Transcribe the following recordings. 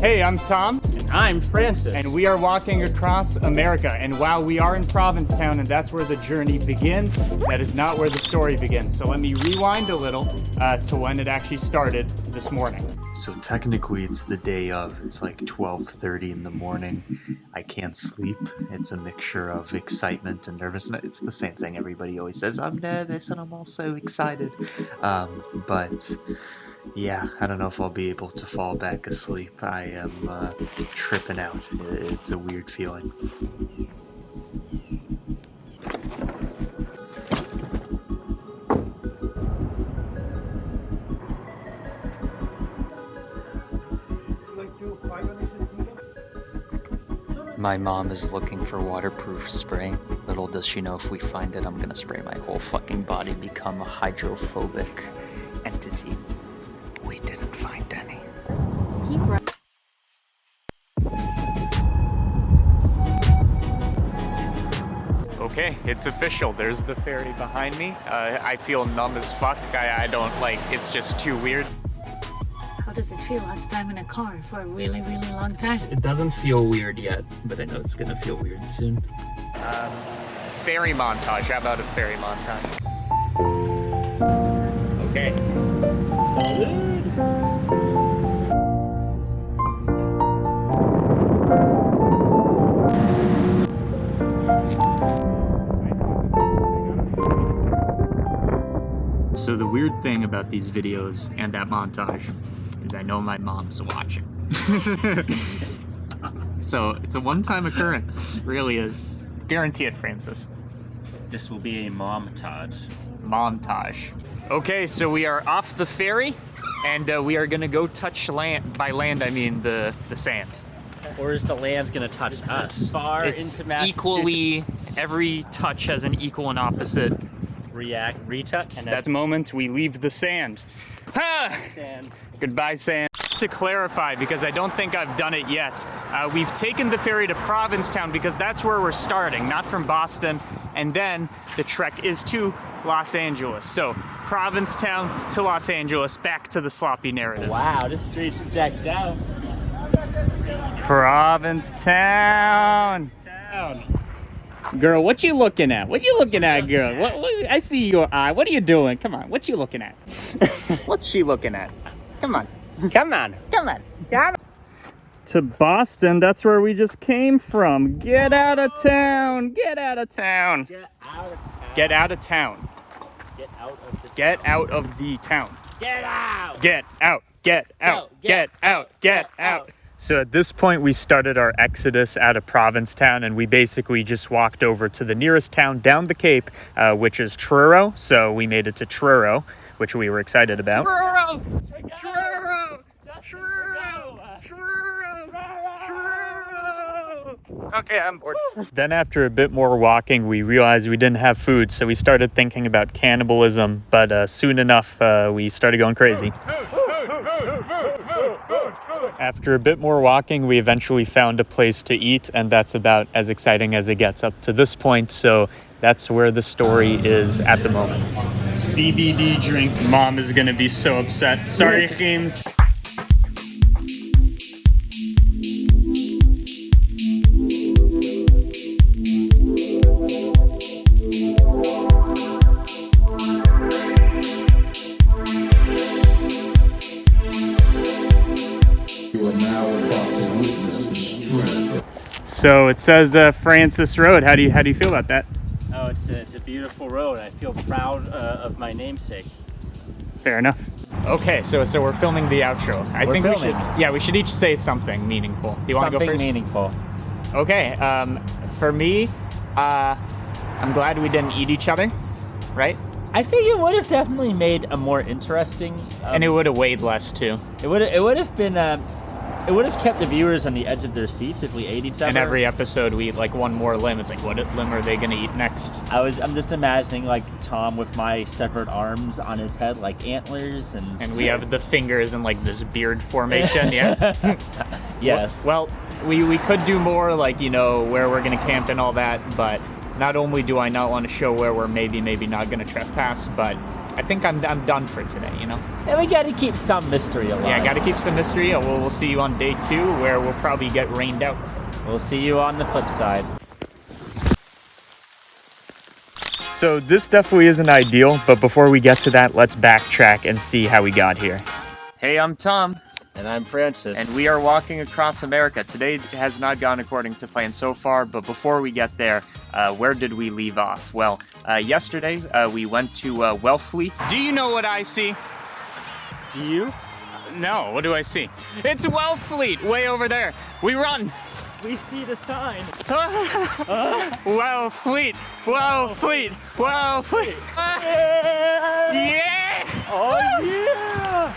Hey, I'm Tom. And I'm Francis. And we are walking across America. And while we are in Provincetown and that's where the journey begins, that is not where the story begins. So let me rewind a little to when it actually started this morning. So technically it's the day of. It's like 12:30 in the morning. I can't sleep. It's a mixture of excitement and nervousness. It's the same thing everybody always says. I'm nervous and I'm also excited. But yeah, I don't know if I'll be able to fall back asleep. I am tripping out. It's a weird feeling. My mom is looking for waterproof spray. Little does she know if we find it, I'm gonna spray my whole fucking body, become a hydrophobic entity. We didn't find any. Okay, it's official. There's the ferry behind me. I feel numb as fuck. I don't like, it's just too weird. How does it feel last time in a car for a really, really long time? It doesn't feel weird yet, but I know it's gonna feel weird soon. Ferry montage. How about a ferry montage? Okay. Solid. So the weird thing about these videos and that montage is I know my mom's watching. So it's a one-time occurrence. It really is. Guarantee it, Francis. This will be a montage. Montage. Okay, so we are off the ferry and we are gonna go touch land. By land, I mean the sand. Or is the land gonna touch us? Far It's into Massachusetts. equally, every touch has an equal and opposite. Retouch. And at the moment, we leave the sand. Ha! Sand. Goodbye, sand. To clarify, because I don't think I've done it yet, we've taken the ferry to Provincetown because that's where we're starting, not from Boston, and then the trek is to Los Angeles. So, Provincetown to Los Angeles, back to the sloppy narrative. Wow, this street's decked out. Provincetown! Girl, what you looking at? What you looking at, girl? What, I see your eye. What are you doing? Come on, what you looking at? What's she looking at? Come on. Come on. Come on. Come on. To Boston, that's where we just came from. Get out of town. Get out of town. Get out of town. Get out of town. Get out of the Get out of the town. Get out. Get out. Get out. Go, Get out. Get out. So at this point, we started our exodus out of Provincetown, and we basically just walked over to the nearest town down the Cape, which is Truro. So we made it to Truro, which we were excited about. Truro! Truro! Okay, I'm bored. Then after a bit more walking, we realized we didn't have food, so we started thinking about cannibalism, but soon enough, we started going crazy. After a bit more walking, we eventually found a place to eat, and that's about as exciting as it gets up to this point, so that's where the story is at the moment. CBD drinks. Mom is gonna be so upset. Sorry, James. So it says Francis Road. How do you feel about that? Oh, it's a beautiful road. I feel proud of my namesake. Fair enough. Okay, so we're filming the outro. We should each say something meaningful. Do you want to go first? Something meaningful. Okay. For me, I'm glad we didn't eat each other, right? I think it would have definitely made a more interesting. And it would have weighed less too. It would have been. It would have kept the viewers on the edge of their seats if we ate each other. And every episode we eat like one more limb. It's like, what limb are they gonna eat next? I'm just imagining like Tom with my severed arms on his head like antlers, and we have the fingers in like this beard formation. Yeah. Yes. Well, we could do more, like, you know, where we're gonna camp and all that, but not only do I not want to show where we're maybe not gonna trespass, but I think I'm done for today, you know? And we gotta keep some mystery alive. Yeah, gotta keep some mystery. We'll see you on day 2, where we'll probably get rained out. We'll see you on the flip side. So this definitely isn't ideal, but before we get to that, let's backtrack and see how we got here. Hey, I'm Tom. And I'm Francis. And we are walking across America. Today has not gone according to plan so far, but before we get there, where did we leave off? Well, yesterday we went to Wellfleet. Do you know what I see? Do you? No, what do I see? It's Wellfleet, way over there. We run. We see the sign. Wellfleet, Wellfleet, Wellfleet. Yeah! Oh yeah!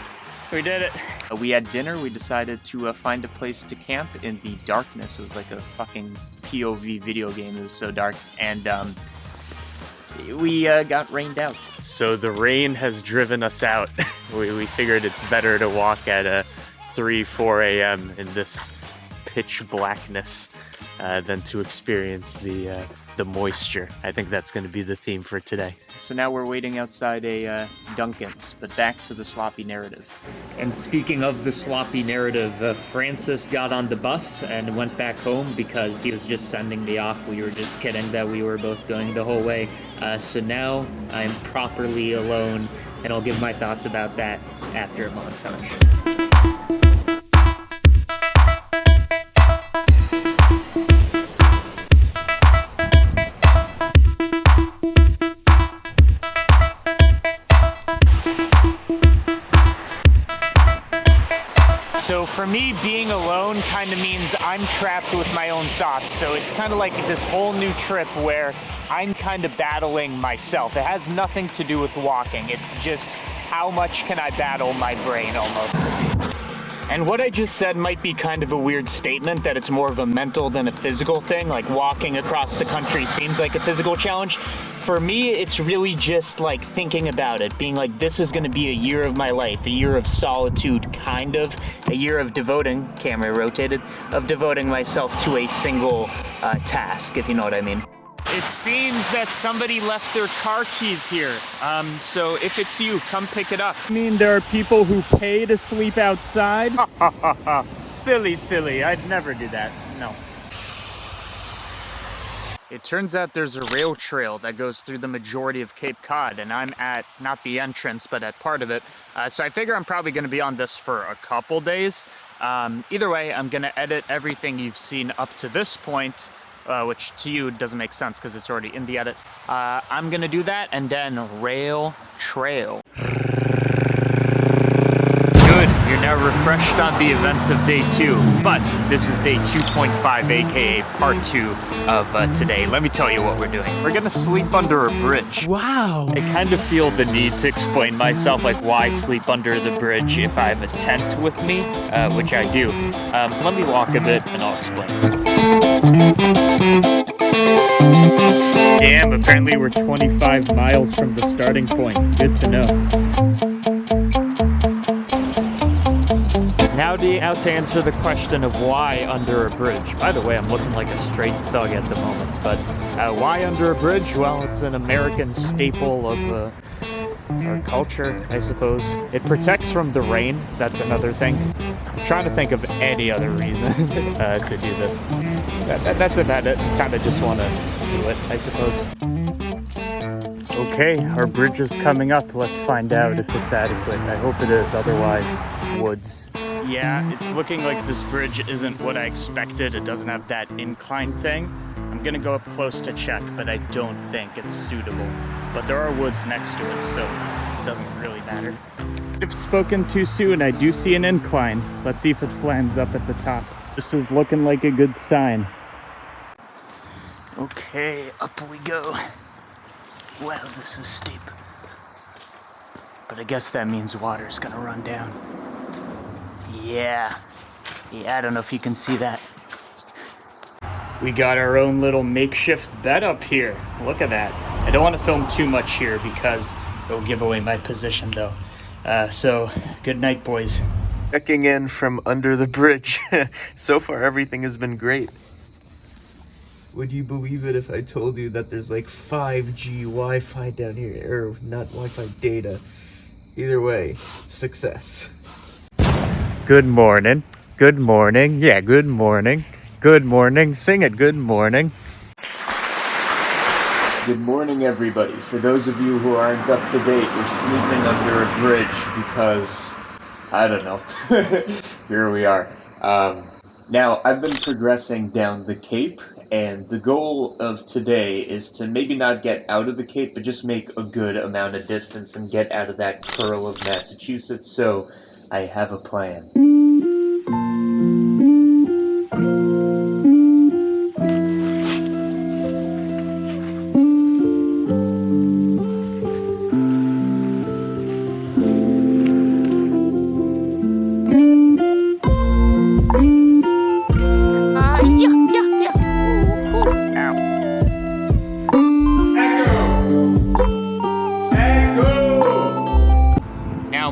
We did it. We had dinner. We decided to find a place to camp in the darkness. It was like a fucking POV video game. It was so dark. And we got rained out. So the rain has driven us out. we figured it's better to walk at 3, 4 a.m. in this pitch blackness than to experience the moisture. I think that's going to be the theme for today. So now we're waiting outside a Dunkin's, but back to the sloppy narrative. And speaking of the sloppy narrative, Francis got on the bus and went back home because he was just sending me off. We were just kidding that we were both going the whole way. So now I'm properly alone, and I'll give my thoughts about that after a montage. So for me, being alone kind of means I'm trapped with my own thoughts. So it's kind of like this whole new trip where I'm kind of battling myself. It has nothing to do with walking. It's just how much can I battle my brain almost. And what I just said might be kind of a weird statement, that it's more of a mental than a physical thing. Like walking across the country seems like a physical challenge. For me, it's really just like thinking about it, being like, this is gonna be a year of my life, a year of solitude, kind of, a year of devoting, camera rotated, of devoting myself to a single task, if you know what I mean. It seems that somebody left their car keys here. So if it's you, come pick it up. I mean, there are people who pay to sleep outside? Silly. I'd never do that. No. It turns out there's a rail trail that goes through the majority of Cape Cod, and I'm at, not the entrance, but at part of it. So I figure I'm probably going to be on this for a couple days. Either way, I'm going to edit everything you've seen up to this point, which to you doesn't make sense because it's already in the edit. I'm going to do that, and then rail trail. You're now refreshed on the events of day 2, but this is day 2.5, aka part 2 of today. Let me tell you what we're doing. We're gonna sleep under a bridge. Wow! I kind of feel the need to explain myself, like why sleep under the bridge if I have a tent with me, which I do. Let me walk a bit and I'll explain. Damn, apparently we're 25 miles from the starting point. Good to know. Now to answer the question of why under a bridge. By the way, I'm looking like a straight thug at the moment, but why under a bridge? Well, it's an American staple of our culture, I suppose. It protects from the rain, that's another thing. I'm trying to think of any other reason to do this. That's about it. Kind of just want to do it, I suppose. Okay, our bridge is coming up. Let's find out if it's adequate. I hope it is, otherwise, woods. Yeah, it's looking like this bridge isn't what I expected. It doesn't have that incline thing. I'm gonna go up close to check, but I don't think it's suitable. But there are woods next to it, so it doesn't really matter. I've spoken too soon. I do see an incline. Let's see if it flans up at the top. This is looking like a good sign. Okay, up we go. Wow, this is steep. But I guess that means water's gonna run down. Yeah, I don't know if you can see that. We got our own little makeshift bed up here. Look at that. I don't want to film too much here because it'll give away my position though. So, good night, boys. Checking in from under the bridge. So far, everything has been great. Would you believe it if I told you that there's like 5G Wi-Fi down here, or not Wi-Fi data? Either way, success. Good morning. Good morning. Yeah, good morning. Good morning. Sing it. Good morning. Good morning, everybody. For those of you who aren't up to date, we're sleeping under a bridge because, I don't know. Here we are. Now, I've been progressing down the Cape, and the goal of today is to maybe not get out of the Cape, but just make a good amount of distance and get out of that curl of Massachusetts, so I have a plan.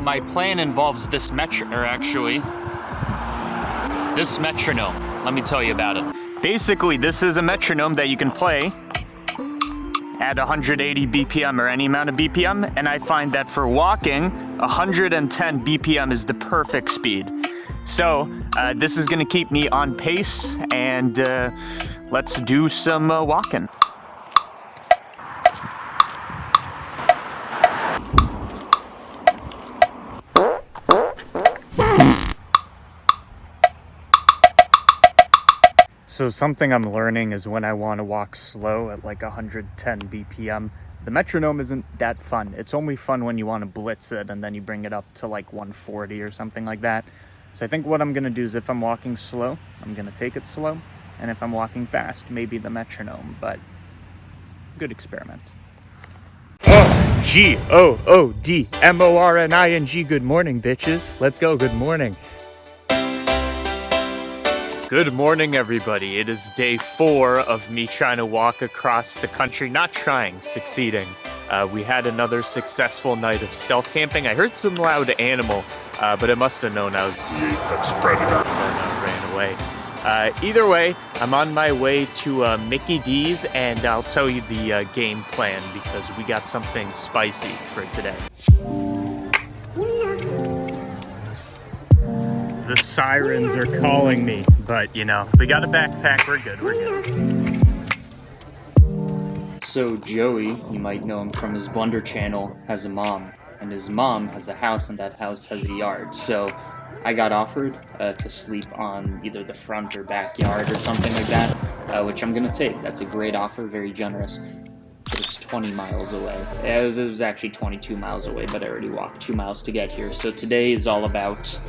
My plan involves this metronome. Let me tell you about it. Basically, this is a metronome that you can play at 180 BPM or any amount of BPM, and I find that for walking, 110 BPM is the perfect speed. So this is gonna keep me on pace, and let's do some walking. So something I'm learning is when I want to walk slow at like 110 BPM, the metronome isn't that fun. It's only fun when you want to blitz it and then you bring it up to like 140 or something like that. So I think what I'm going to do is if I'm walking slow, I'm going to take it slow. And if I'm walking fast, maybe the metronome, but good experiment. G-O-O-D-M-O-R-N-I-N-G. Good morning, bitches. Let's go. Good morning. Good morning, everybody. It is day 4 of me trying to walk across the country. Not trying, succeeding. We had another successful night of stealth camping. I heard some loud animal, but it must have known I was the apex predator and ran away. Either way, I'm on my way to Mickey D's, and I'll tell you the game plan because we got something spicy for today. The sirens are calling me, but you know, we got a backpack, we're good, we're good. So Joey, you might know him from his Blunder channel, has a mom, and his mom has a house, and that house has a yard. So I got offered to sleep on either the front or backyard or something like that, which I'm gonna take. That's a great offer, very generous. But it's 20 miles away. It was actually 22 miles away, but I already walked 2 miles to get here. So today is all about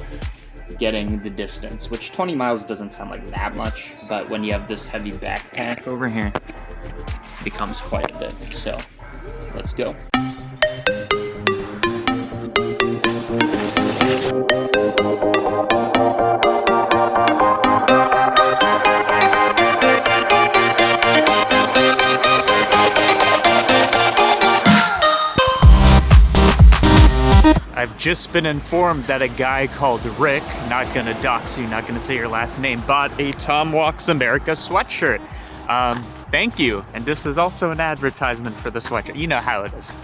getting the distance, which 20 miles doesn't sound like that much, but when you have this heavy backpack over here, it becomes quite a bit. So let's go. I've just been informed that a guy called Rick, not gonna dox you, not gonna say your last name, bought a Tom Walks America sweatshirt. Thank you. And this is also an advertisement for the sweatshirt. You know how it is.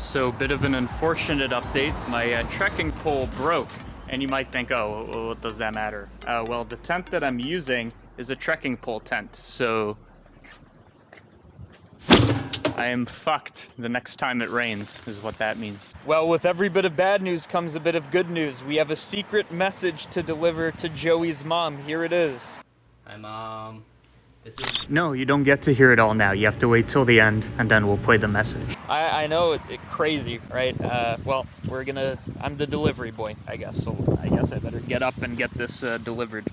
So, bit of an unfortunate update. My trekking pole broke. And you might think, oh, well, what does that matter? Well, the tent that I'm using is a trekking pole tent, so I am fucked the next time it rains, is what that means. Well, with every bit of bad news comes a bit of good news. We have a secret message to deliver to Joey's mom. Here it is. Hi, Mom. This is... No, you don't get to hear it all now. You have to wait till the end, and then we'll play the message. I know it's crazy, right? Well, I'm the delivery boy, I guess, so I guess I better get up and get this delivered.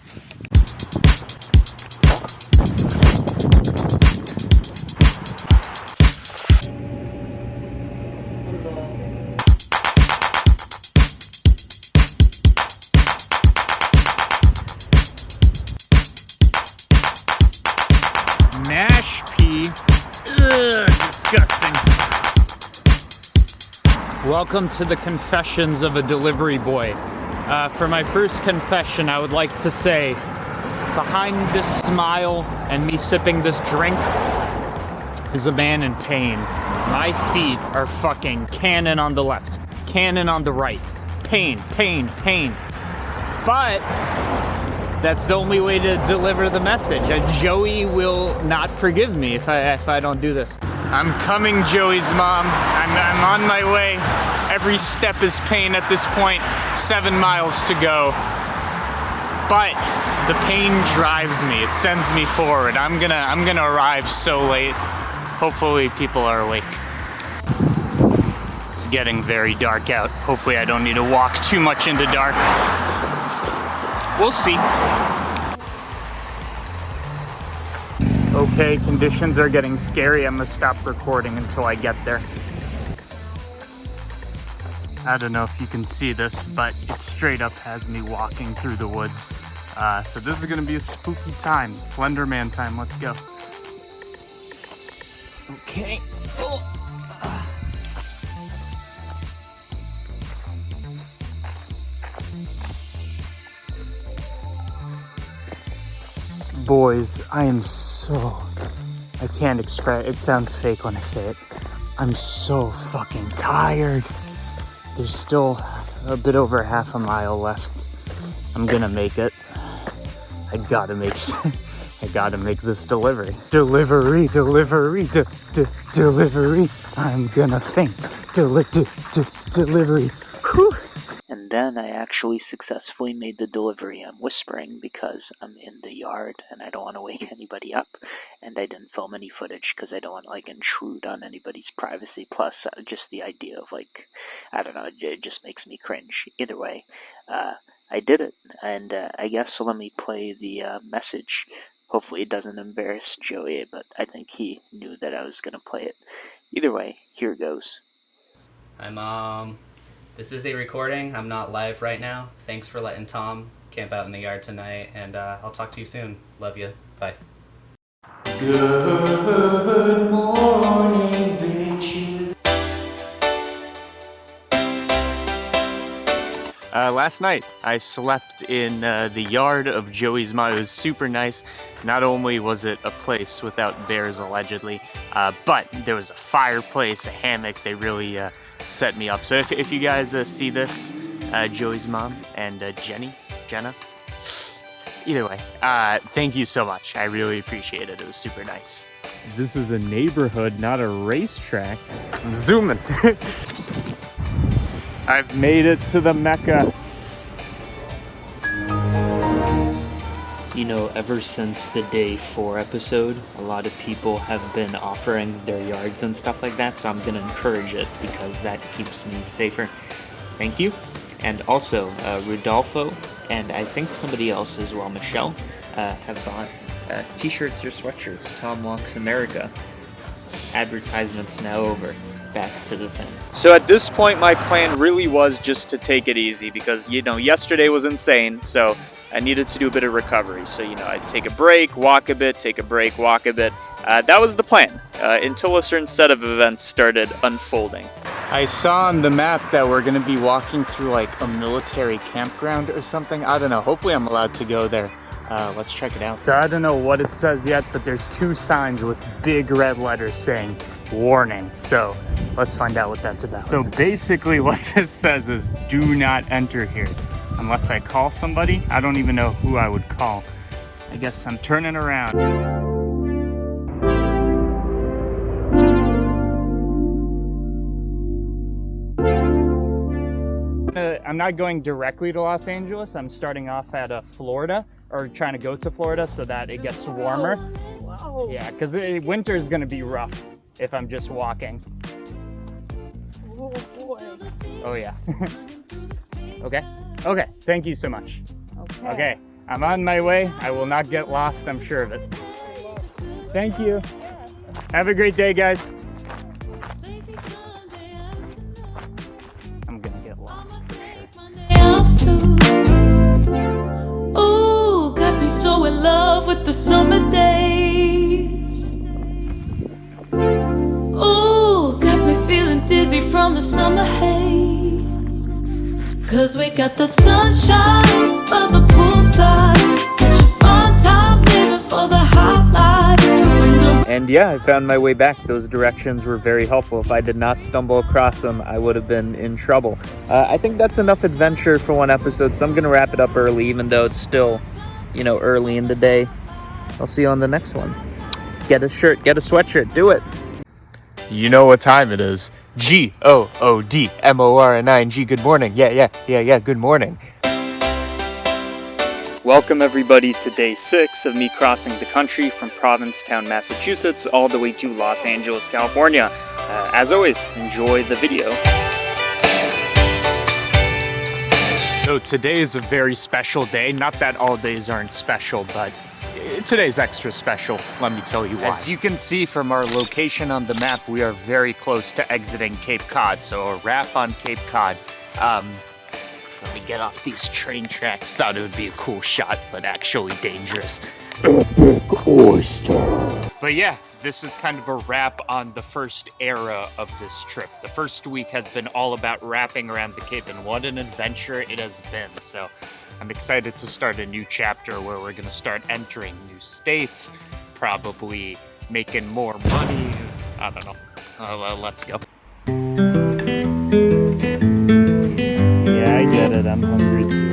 Mash pea. Ugh, disgusting. Welcome to the confessions of a delivery boy. For my first confession, I would like to say, behind this smile and me sipping this drink is a man in pain. My feet are fucking cannon on the left, cannon on the right. Pain, pain, pain. But that's the only way to deliver the message. Joey will not forgive me if I don't do this. I'm coming, Joey's mom. I'm on my way. Every step is pain at this point. 7 miles to go. But the pain drives me. It sends me forward. I'm gonna arrive so late. Hopefully people are awake. It's getting very dark out. Hopefully I don't need to walk too much into dark. We'll see. Okay, conditions are getting scary. I'm gonna stop recording until I get there. I don't know if you can see this, but it straight up has me walking through the woods. So this is gonna be a spooky time, Slender Man time. Let's go. Okay. Oh. Boys, I can't express, it sounds fake when I say it. I'm so fucking tired. There's still a bit over half a mile left. I'm gonna make it. I gotta make this delivery. Delivery. I'm gonna faint. Delivery. Whew. And then I actually successfully made the delivery. I'm whispering because I'm in the yard and I don't want to wake anybody up. And I didn't film any footage because I don't want to intrude on anybody's privacy. Plus, just the idea of I don't know, it just makes me cringe. Either way, I did it. And I guess let me play the message. Hopefully it doesn't embarrass Joey, but I think he knew that I was going to play it. Either way, here goes. Hi, Mom. This is a recording. I'm not live right now. Thanks for letting Tom camp out in the yard tonight, and I'll talk to you soon. Love you. Bye. Good morning, bitches. Last night, I slept in the yard of Joey's mom. It was super nice. Not only was it a place without bears, allegedly, but there was a fireplace, a hammock. They really set me up. So if you guys see this, Joey's mom and Jenna, either way, thank you so much. I really appreciate it. It was super nice. This is a neighborhood, not a racetrack. I'm zooming. I've made it to the Mecca. You know, ever since the day 4 episode, a lot of people have been offering their yards and stuff like that, so I'm gonna encourage it because that keeps me safer. Thank you. And also, Rodolfo, and I think somebody else as well, Michelle, have bought t-shirts or sweatshirts. Tom Walks America. Advertisement's now over. Back to the thing. So at this point, my plan really was just to take it easy because, yesterday was insane, so I needed to do a bit of recovery. So, I'd take a break, walk a bit, take a break, walk a bit. That was the plan until a certain set of events started unfolding. I saw on the map that we're going to be walking through a military campground or something. I don't know. Hopefully I'm allowed to go there. Let's check it out. So I don't know what it says yet, but there's 2 signs with big red letters saying warning. So let's find out what that's about. So basically what this says is do not enter here unless I call somebody. I don't even know who I would call. I guess I'm turning around. I'm not going directly to Los Angeles. I'm starting off at Florida, or trying to go to Florida so that it gets warmer. Wow. Yeah, because winter is going to be rough if I'm just walking. Oh boy. Oh yeah. Okay, thank you so much. Okay, I'm on my way. I will not get lost, I'm sure of it. Thank you. Have a great day, guys. I'm gonna get lost for sure. Ooh, got me so in love with the summer days. Ooh. the summer haze. 'Cause we got the sunshine by the poolside. Such a fun time living for the hot life. And yeah, I found my way back. Those directions were very helpful. If I did not stumble across them, I would have been in trouble. I think that's enough adventure for one episode, so I'm going to wrap it up early, even though it's still, early in the day. I'll see you on the next one. Get a shirt, get a sweatshirt, do it. You know what time it is. GOODMORNING. Good morning. Yeah, good morning. Welcome everybody to day 6 of me crossing the country from Provincetown, Massachusetts, all the way to Los Angeles, California. As always, enjoy the video. So today is a very special day. Not that all days aren't special, but today's extra special. Let me tell you why. As you can see from our location on the map, we are very close to exiting Cape Cod. So a wrap on Cape Cod. Let me get off these train tracks. Thought it would be a cool shot, but actually dangerous. Epic oyster. But yeah, this is kind of a wrap on the first era of this trip. The first week has been all about wrapping around the Cape, and what an adventure it has been. So I'm excited to start a new chapter where we're gonna start entering new states, probably making more money. I don't know. Let's go. Yeah, I get it. I'm hungry too.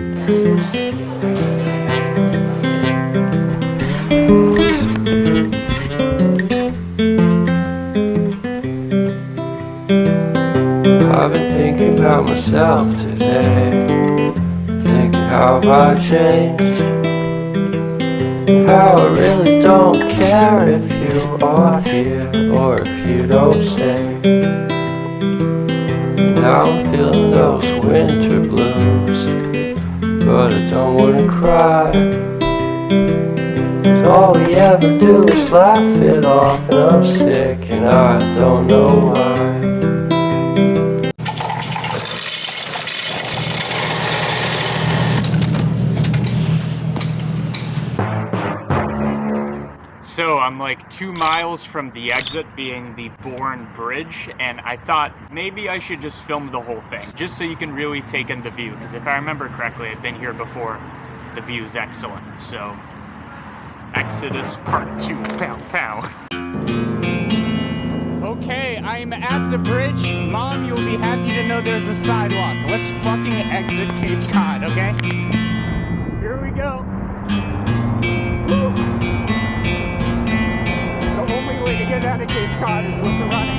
I've been thinking about myself today, thinking how have I changed, how I really don't care if you are here or if you don't stay. Now I'm feeling those winter blues, but I don't wanna cry. 'Cause all we ever do is laugh it off, and I'm sick and I don't know why. So I'm like 2 miles from the exit, being the Bourne Bridge, and I thought maybe I should just film the whole thing, just so you can really take in the view, because if I remember correctly, I've been here before. The view is excellent. So, Exodus Part 2, pow pow. Okay, I'm at the bridge. Mom, you'll be happy to know there's a sidewalk. Let's fucking exit Cape Cod, okay? Here we go. Woo. The only way to get out of Cape Cod is with the running.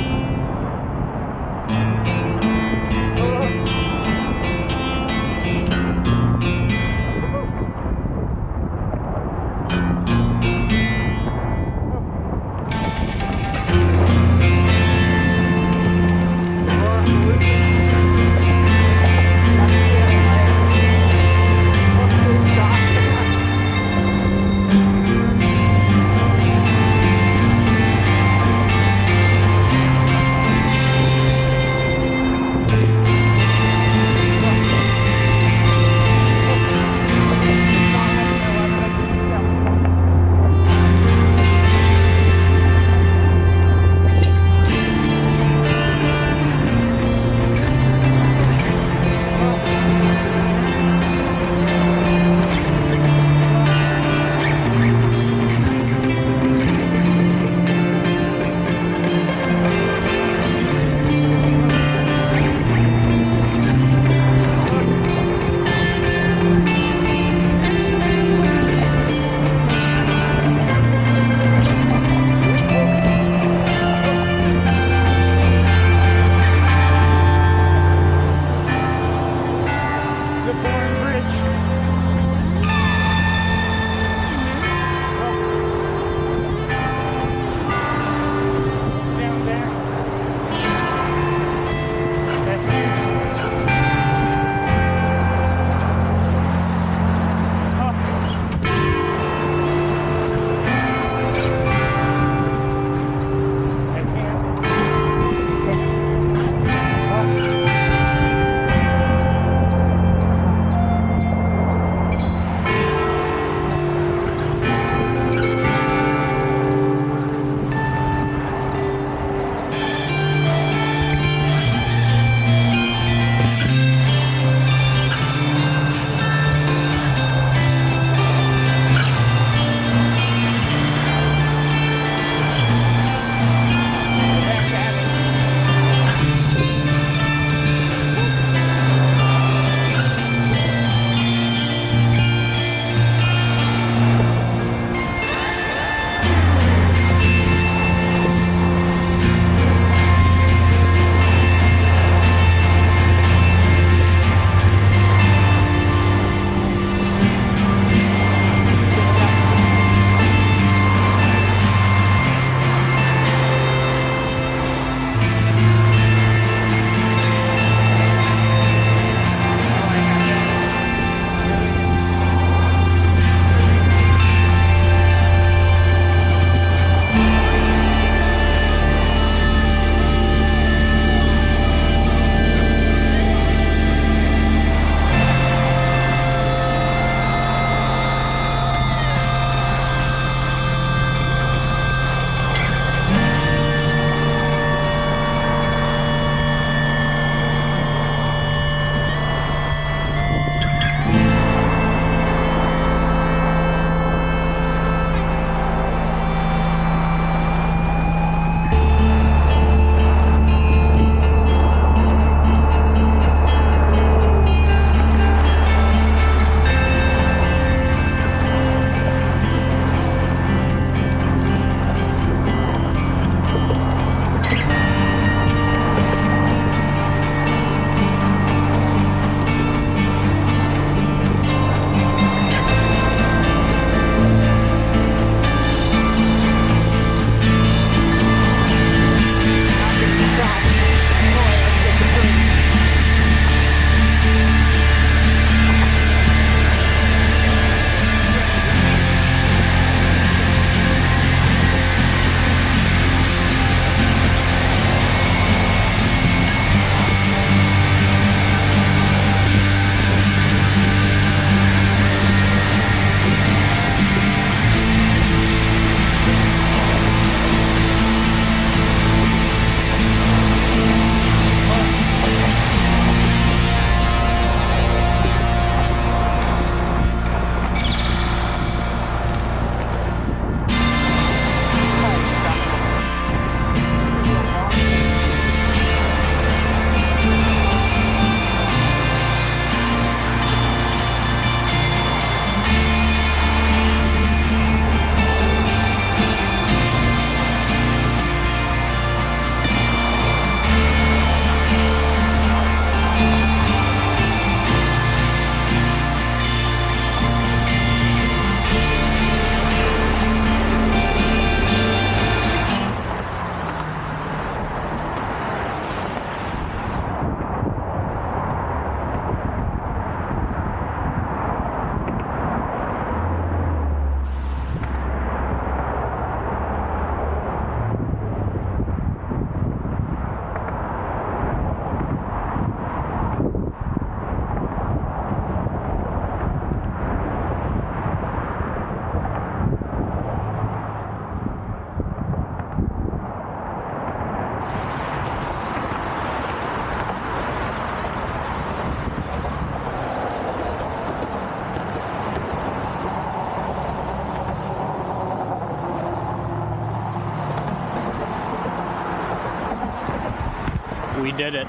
did it.